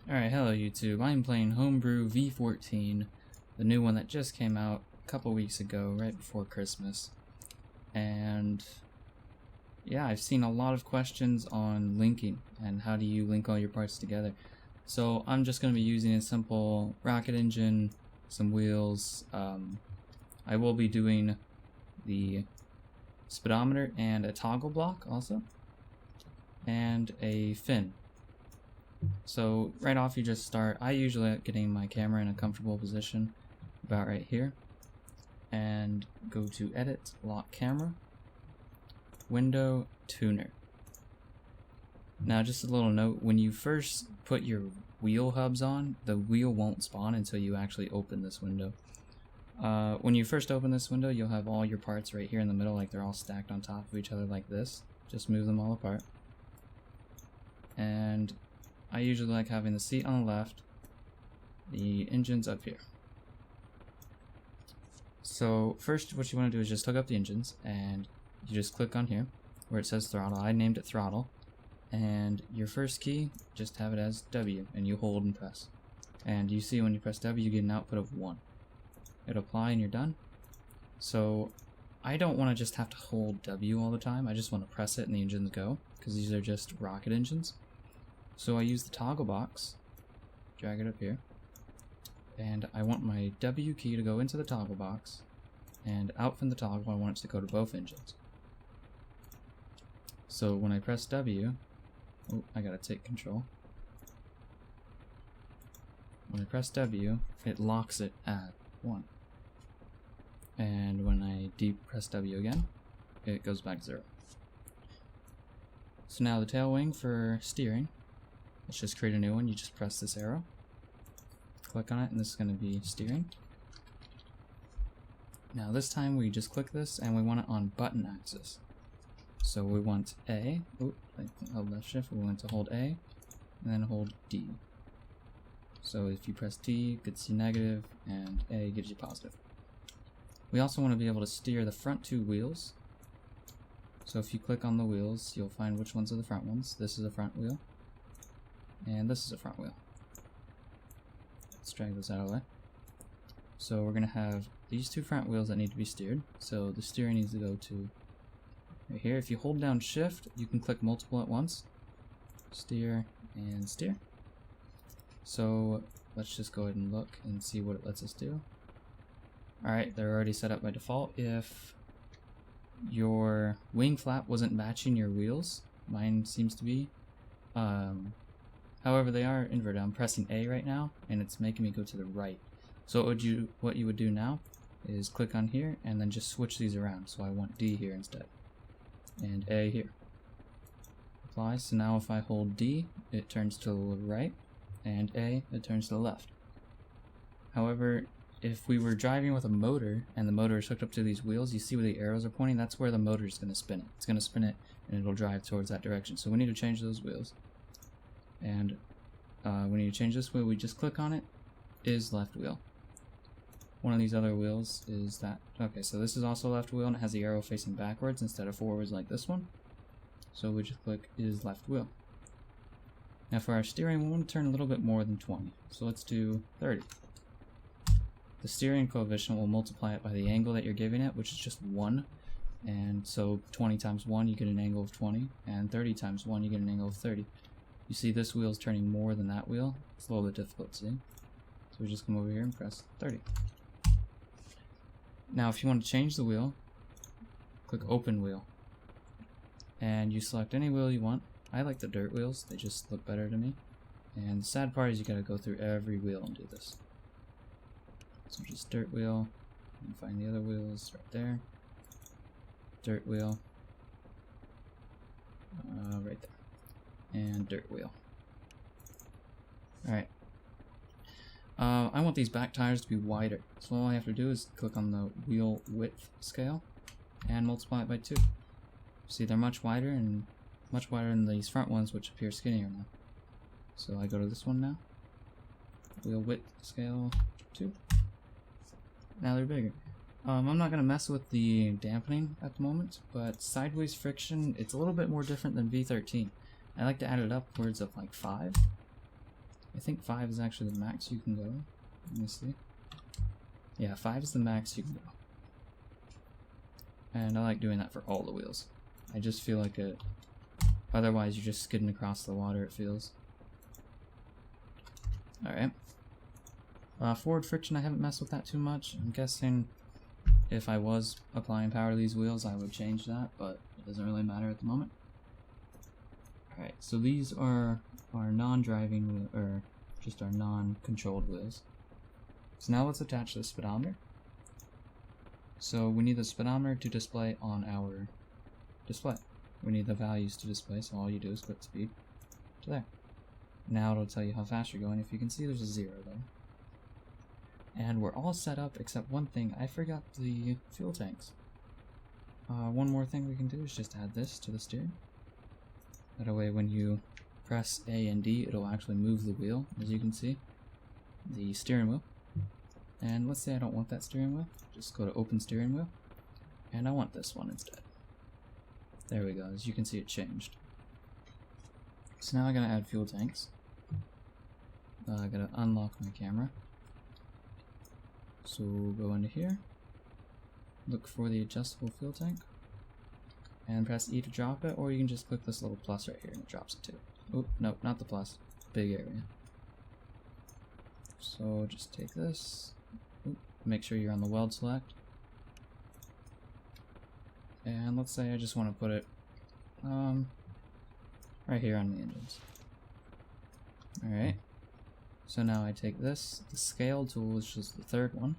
Alright, hello YouTube. I'm playing Homebrew V14, the new one that just came out a couple weeks ago, right before Christmas. And yeah, I've seen a lot of questions on linking and how do you link all your parts together. So I'm just going to be using a simple rocket engine, some wheels. I will be doing the speedometer and a toggle block also, and a fin. So right off you just start, I usually like getting my camera in a comfortable position about right here, and go to edit, lock camera, window, tuner. Now just a little note, when you first put your wheel hubs on, the wheel won't spawn until you actually open this window. When you first open this window, you'll have all your parts right here in the middle, like they're all stacked on top of each other like this. Just move them all apart. And I usually like having the seat on the left, the engines up here. So first what you want to do is just hook up the engines, and you just click on here where it says throttle. I named it throttle. And your first key, just have it as W, and you hold and press. And you see when you press W, you get an output of 1. It'll apply and you're done. So I don't want to just have to hold W all the time. I just want to press it and the engines go, because these are just rocket engines. So I use the toggle box, drag it up here, and I want my W key to go into the toggle box, and out from the toggle I want it to go to both engines. So when I press W, oh, I gotta take control. When I press W, it locks it at 1. And when I press W again, it goes back to 0. So now the tail wing for steering. Let's just create a new one. You just press this arrow, click on it, and this is going to be steering. Now this time we just click this and we want it on button axis. So we want A, I held left shift, we want to hold A, and then hold D. So if you press D, it gets you negative, and A gives you positive. We also want to be able to steer the front 2 wheels. So if you click on the wheels, you'll find which ones are the front ones. This is a front wheel, and this is a front wheel. Let's drag this out of the way. So we're going to have these 2 front wheels that need to be steered. So the steering needs to go to right here. If you hold down shift, you can click multiple at once. Steer and steer. So let's just go ahead and look and see what it lets us do. Alright, they're already set up by default. If your wing flap wasn't matching your wheels, mine seems to be. However, they are inverted. I'm pressing A right now, and it's making me go to the right. So what you would do now is click on here, and then just switch these around. So I want D here instead, and A here. Apply. So now if I hold D, it turns to the right, and A, it turns to the left. However, if we were driving with a motor, and the motor is hooked up to these wheels, you see where the arrows are pointing? That's where the motor is going to spin it. It's going to spin it, and it'll drive towards that direction. So we need to change those wheels. And we need to change this wheel. We just click on it, is left wheel. One of these other wheels is that. Okay, so this is also left wheel, and it has the arrow facing backwards instead of forwards like this one. So we just click is left wheel. Now for our steering, we want to turn a little bit more than 20. So let's do 30. The steering coefficient will multiply it by the angle that you're giving it, which is just 1. And so 20 times 1, you get an angle of 20. And 30 times 1, you get an angle of 30. You see this wheel is turning more than that wheel. It's a little bit difficult to see. So we just come over here and press 30. Now if you want to change the wheel, click open wheel. And you select any wheel you want. I like the dirt wheels, they just look better to me. And the sad part is you gotta go through every wheel and do this. So just dirt wheel, and find the other wheels right there. Dirt wheel, right there. And dirt wheel. Alright. I want these back tires to be wider. So all I have to do is click on the wheel width scale and multiply it by 2. See, they're much wider than these front ones, which appear skinnier now. So I go to this one now. Wheel width scale 2. Now they're bigger. I'm not going to mess with the dampening at the moment, but sideways friction, it's a little bit more different than V13. I like to add it upwards of like 5. I think 5 is actually the max you can go. Let me see. Yeah, 5 is the max you can go. And I like doing that for all the wheels. I just feel like it... Otherwise you're just skidding across the water, it feels. Alright. Forward friction, I haven't messed with that too much. I'm guessing if I was applying power to these wheels, I would change that, but it doesn't really matter at the moment. Alright, so these are our non-driving, or just our non-controlled wheels. So now let's attach the speedometer. So we need the speedometer to display on our display. We need the values to display, so all you do is click speed to there. Now it'll tell you how fast you're going. If you can see, there's a 0 there. And we're all set up except one thing. I forgot the fuel tanks. One more thing we can do is just add this to the steering. That way when you press A and D, it'll actually move the wheel, as you can see. The steering wheel. And let's say I don't want that steering wheel. Just go to open steering wheel. And I want this one instead. There we go. As you can see, it changed. So now I'm going to add fuel tanks. I got to unlock my camera. So go into here. Look for the adjustable fuel tank. And press E to drop it, or you can just click this little plus right here and it drops it too. Oh, no, not the plus. Big area. So just take this. Oop, make sure you're on the weld select. And let's say I just want to put it right here on the engines. Alright. So now I take this. The scale tool is just the third one.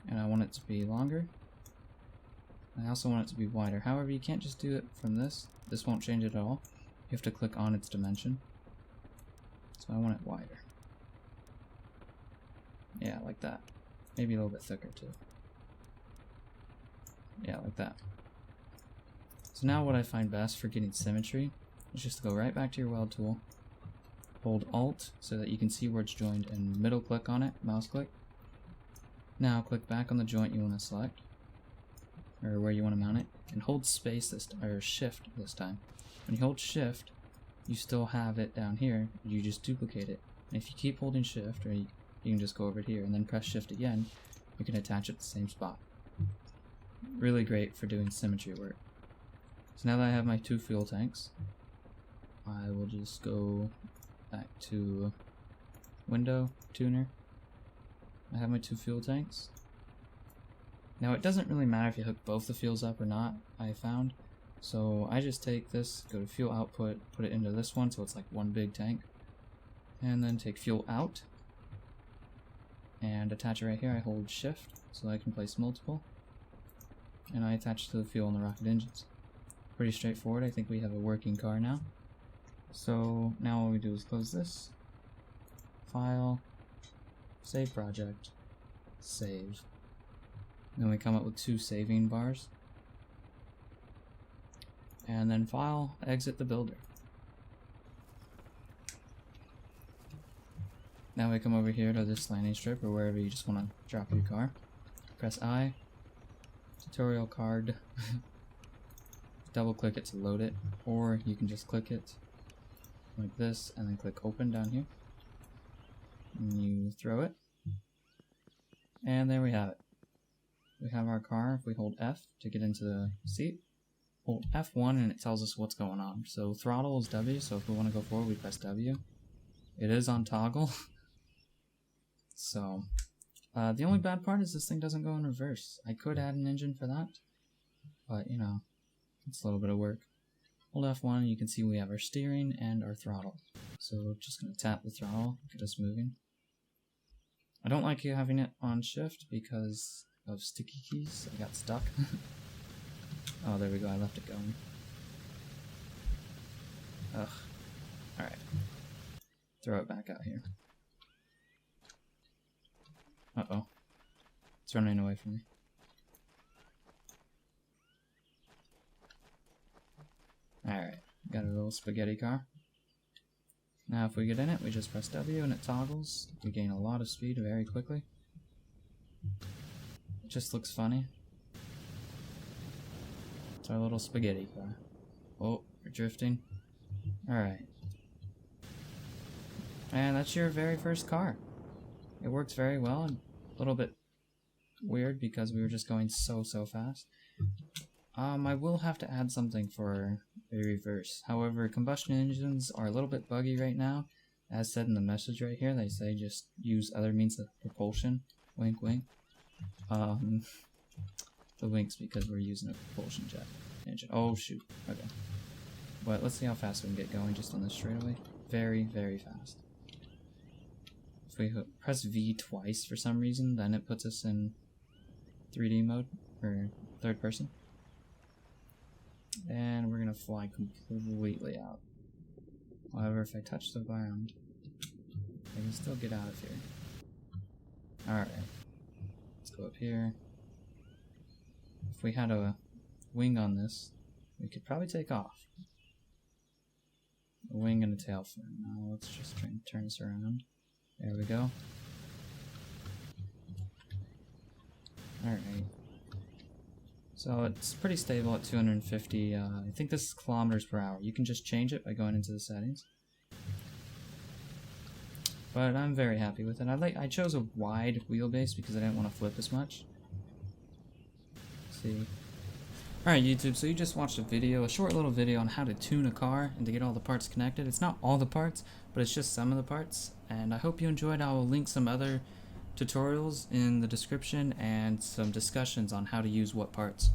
And I want it to be longer. I also want it to be wider. However, you can't just do it from this. This won't change it at all. You have to click on its dimension. So I want it wider. Yeah, like that. Maybe a little bit thicker too. Yeah, like that. So now what I find best for getting symmetry is just to go right back to your weld tool, hold Alt so that you can see where it's joined, and middle click on it, mouse click. Now click back on the joint you want to select, or where you want to mount it, and hold space this time, or shift this time. When you hold shift, you still have it down here, you just duplicate it. And if you keep holding shift, or you can just go over here and then press shift again, you can attach it to the same spot. Really great for doing symmetry work. So now that I have my 2 fuel tanks, I will just go back to window, tuner. I have my 2 fuel tanks. Now it doesn't really matter if you hook both the fuels up or not, I found. So I just take this, go to fuel output, put it into this one so it's like one big tank. And then take fuel out. And attach it right here. I hold shift so I can place multiple. And I attach to the fuel in the rocket engines. Pretty straightforward. I think we have a working car now. So now all we do is close this. File. Save project. Save. Then we come up with 2 saving bars. And then file, exit the builder. Now we come over here to this landing strip or wherever you just want to drop your car. Press I. Tutorial card. Double click it to load it, or you can just click it like this and then click open down here. And you throw it. And there we have it. We have our car. If we hold F to get into the seat, hold F1 and it tells us what's going on. So throttle is W, so if we want to go forward we press W. It is on toggle. So the only bad part is this thing doesn't go in reverse. I could add an engine for that, but you know, it's a little bit of work. Hold F1 and you can see we have our steering and our throttle. So just going to tap the throttle, get us moving. I don't like having it on shift because of sticky keys. I got stuck. Oh, there we go. I left it going. Ugh. Alright. Throw it back out here. Uh-oh. It's running away from me. Alright. Got a little spaghetti car. Now if we get in it, we just press W and it toggles. We gain a lot of speed very quickly. It just looks funny. It's our little spaghetti car. Oh, we're drifting. Alright. And that's your very first car. It works very well, and a little bit weird because we were just going so fast. I will have to add something for a reverse. However, combustion engines are a little bit buggy right now. As said in the message right here, they say just use other means of propulsion. Wink, wink. The wink's because we're using a propulsion jet engine. Oh shoot. Okay. But let's see how fast we can get going just on this straightaway. Very fast. If we press V twice for some reason, then it puts us in 3D mode, or third person. And we're gonna fly completely out. However, if I touch the ground, I can still get out of here. Alright. Let's go up here. If we had a wing on this, we could probably take off. A wing and a tail fin. Now let's just try and turn this around. There we go. Alright. So it's pretty stable at 250. I think this is kilometers per hour. You can just change it by going into the settings. But I'm very happy with it. I chose a wide wheelbase because I didn't want to flip as much. Let's see. Alright YouTube, so you just watched a short little video on how to tune a car and to get all the parts connected. It's not all the parts, but it's just some of the parts. And I hope you enjoyed. I will link some other tutorials in the description and some discussions on how to use what parts.